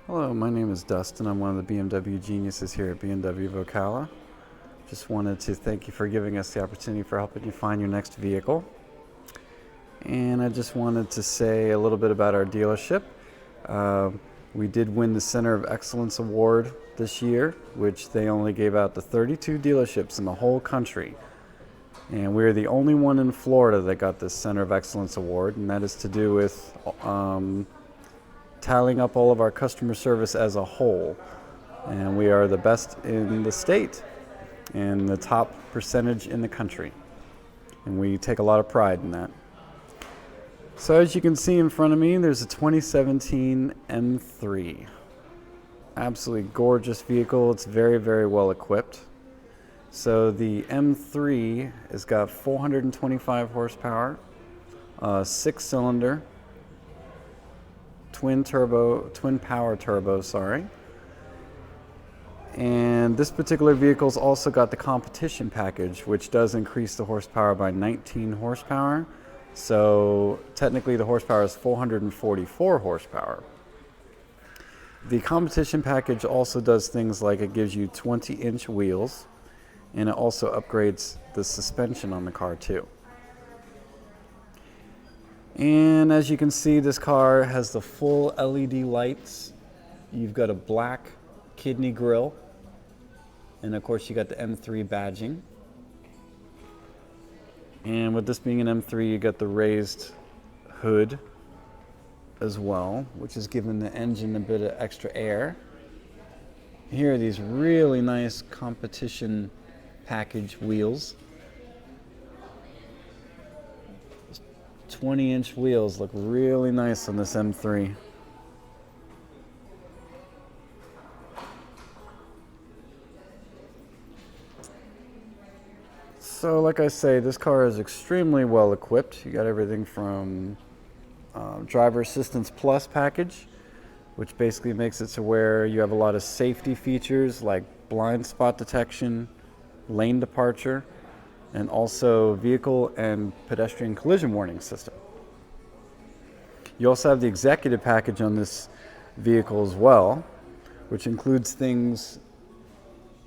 Hello, my name is Dustin. I'm one of the BMW geniuses here at BMW of Ocala. Just wanted to thank you for giving us the opportunity for helping you find your next vehicle. And I just wanted to say a little bit about our dealership. Uh, we did win the Center of Excellence Award this year, which they only gave out to 32 dealerships in the whole country. And we're the only one in Florida that got this Center of Excellence Award, and that is to do with tallying up all of our customer service as a whole. And we are the best in the state and the top percentage in the country. And we take a lot of pride in that. So as you can see in front of me, there's a 2017 M3. Absolutely gorgeous vehicle. It's very, very well equipped. So the M3 has got 425 horsepower, 6-cylinder, twin power turbo, sorry. And this particular vehicle's also got the competition package, which does increase the horsepower by 19 horsepower. So technically the horsepower is 444 horsepower. The competition package also does things like it gives you 20-inch wheels, and it also upgrades the suspension on the car too. And as you can see, this car has the full LED lights. You've got a black kidney grille, and of course you got the M3 badging. And with this being an M3, you got the raised hood as well, which is giving the engine a bit of extra air. Here are these really nice competition package wheels. 20-inch wheels look really nice on this M3. So like I say, this car is extremely well equipped. You got everything from Driver Assistance Plus package, which basically makes it to where you have a lot of safety features like blind spot detection, lane departure, and also vehicle and pedestrian collision warning system. You also have the executive package on this vehicle as well, which includes things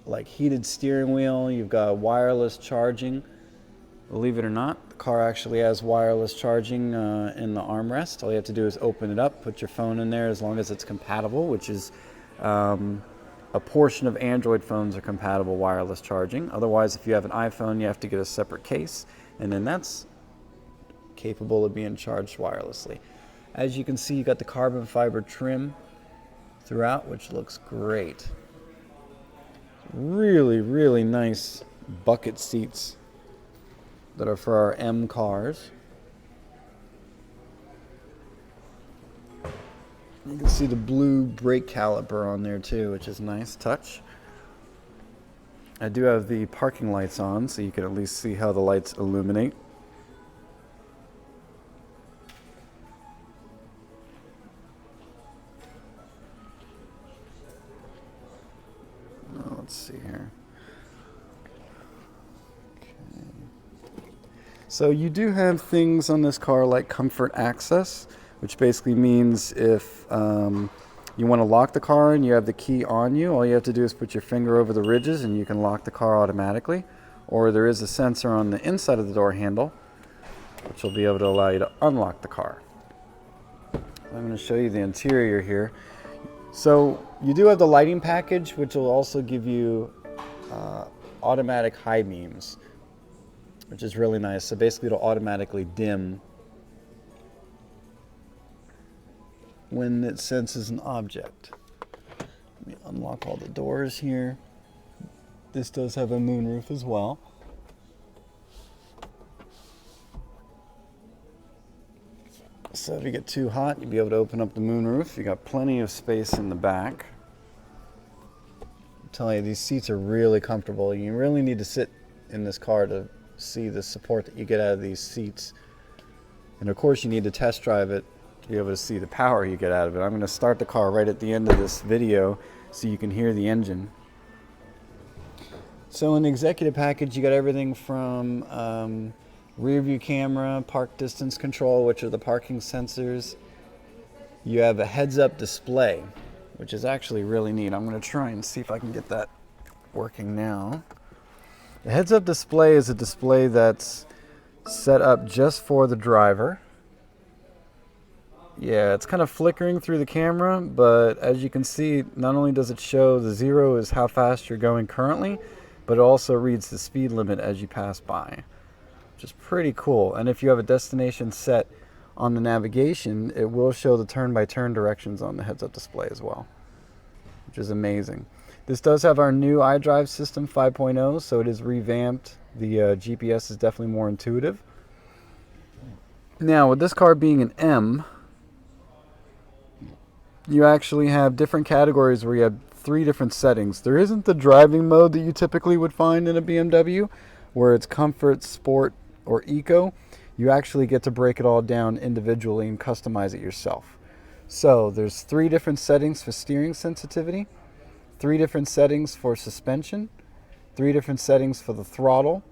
like heated steering wheel. You've got wireless charging. Believe it or not, the car actually has wireless charging in the armrest. All you have to do is open it up, put your phone in there, as long as it's compatible, which is a portion of Android phones are compatible wireless charging. Otherwise, if you have an iPhone, you have to get a separate case, and then that's capable of being charged wirelessly. As you can see, you got the carbon fiber trim throughout, which looks great. Really, really nice bucket seats that are for our M cars. You can see the blue brake caliper on there too, which is a nice touch. I do have the parking lights on, so you can at least see how the lights illuminate. Let's see here. Okay. So you do have things on this car like comfort access, which basically means if you want to lock the car and you have the key on you, all you have to do is put your finger over the ridges and you can lock the car automatically. Or there is a sensor on the inside of the door handle, which will be able to allow you to unlock the car. I'm going to show you the interior here. So you do have the lighting package, which will also give you automatic high beams, which is really nice. So basically it'll automatically dim when it senses an object. Let me unlock all the doors here. This does have a moonroof as well. So if you get too hot, you'll be able to open up the moonroof. You got plenty of space in the back. I'm telling you, these seats are really comfortable. You really need to sit in this car to see the support that you get out of these seats. And of course, you need to test drive it to be able to see the power you get out of it. I'm going to start the car right at the end of this video so you can hear the engine. So in the executive package, you got everything from rear view camera, park distance control, which are the parking sensors. You have a heads-up display, which is actually really neat. I'm going to try and see if I can get that working now. The heads-up display is a display that's set up just for the driver. Yeah, it's kind of flickering through the camera, but as you can see, not only does it show the 0 is how fast you're going currently, but it also reads the speed limit as you pass by, which is pretty cool. And if you have a destination set on the navigation, it will show the turn-by-turn directions on the heads-up display as well, which is amazing. This does have our new iDrive system 5.0, so it is revamped. The GPS is definitely more intuitive. Now, with this car being an M, you actually have different categories where you have 3 different settings. There isn't the driving mode that you typically would find in a BMW, where it's comfort, sport, or eco. You actually get to break it all down individually and customize it yourself. So there's 3 different settings for steering sensitivity, 3 different settings for suspension, 3 different settings for the throttle,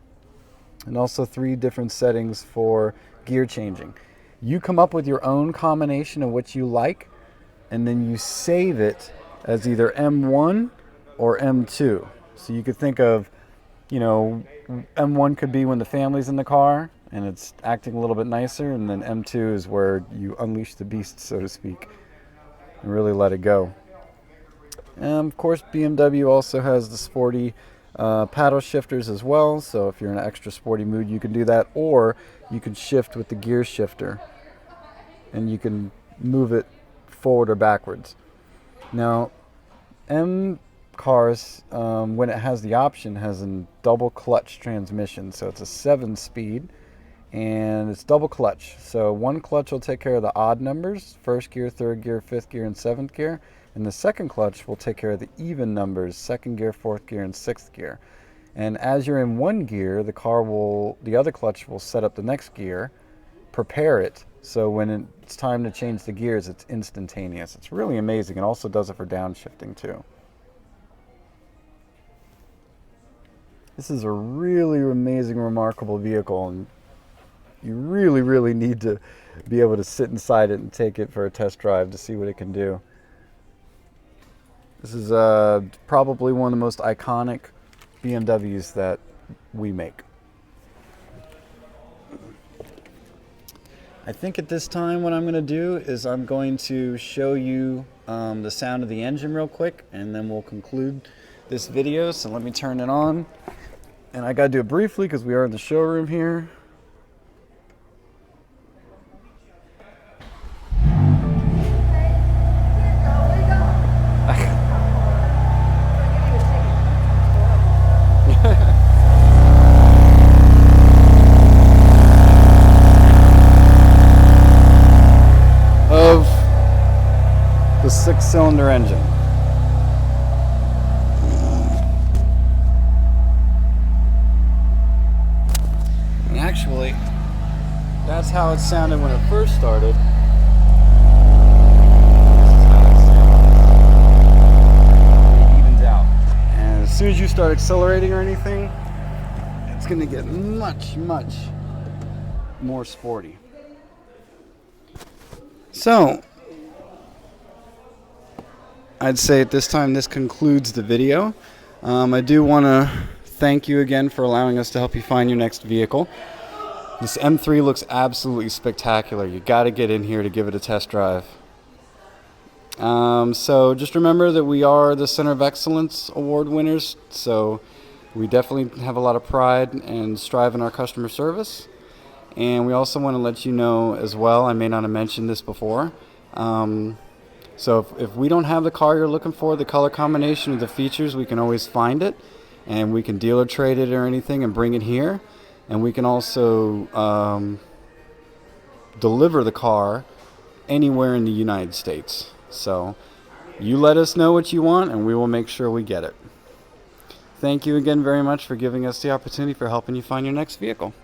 and also 3 different settings for gear changing. You come up with your own combination of what you like, and then you save it as either M1 or M2. So you could think of, you know, M1 could be when the family's in the car and it's acting a little bit nicer, and then M2 is where you unleash the beast, so to speak, and really let it go. And of course, BMW also has the sporty paddle shifters as well, so if you're in an extra sporty mood, you can do that, or you can shift with the gear shifter, and you can move it forward or backwards. Now, M cars, when it has the option, has a double clutch transmission, so it's a 7-speed, and it's double clutch. So one clutch will take care of the odd numbers, 1st gear, 3rd gear, 5th gear, and 7th gear, and the second clutch will take care of the even numbers, 2nd gear, 4th gear, and 6th gear. And as you're in one gear, the other clutch will set up the next gear, prepare it, so when it's time to change the gears, it's instantaneous. It's really amazing. It also does it for downshifting too. This is a really amazing, remarkable vehicle, and you really, really need to be able to sit inside it and take it for a test drive to see what it can do. This is probably one of the most iconic BMWs that we make. I think at this time what I'm going to do is I'm going to show you the sound of the engine real quick, and then we'll conclude this video. So let me turn it on, and I got to do it briefly because we are in the showroom here. Of the 6-cylinder engine. And actually, that's how it sounded when it first started. This is how it sounds. It evens out. And as soon as you start accelerating or anything, it's going to get much, much more sporty. So, I'd say at this time this concludes the video. I do want to thank you again for allowing us to help you find your next vehicle. This M3 looks absolutely spectacular. You got to get in here to give it a test drive. So just remember that we are the Center of Excellence Award winners, so we definitely have a lot of pride and strive in our customer service. And we also want to let you know as well, I may not have mentioned this before, so if we don't have the car you're looking for, the color combination of the features, we can always find it, and we can dealer trade it or anything and bring it here. And we can also deliver the car anywhere in the United States. So you let us know what you want, and we will make sure we get it. Thank you again very much for giving us the opportunity for helping you find your next vehicle.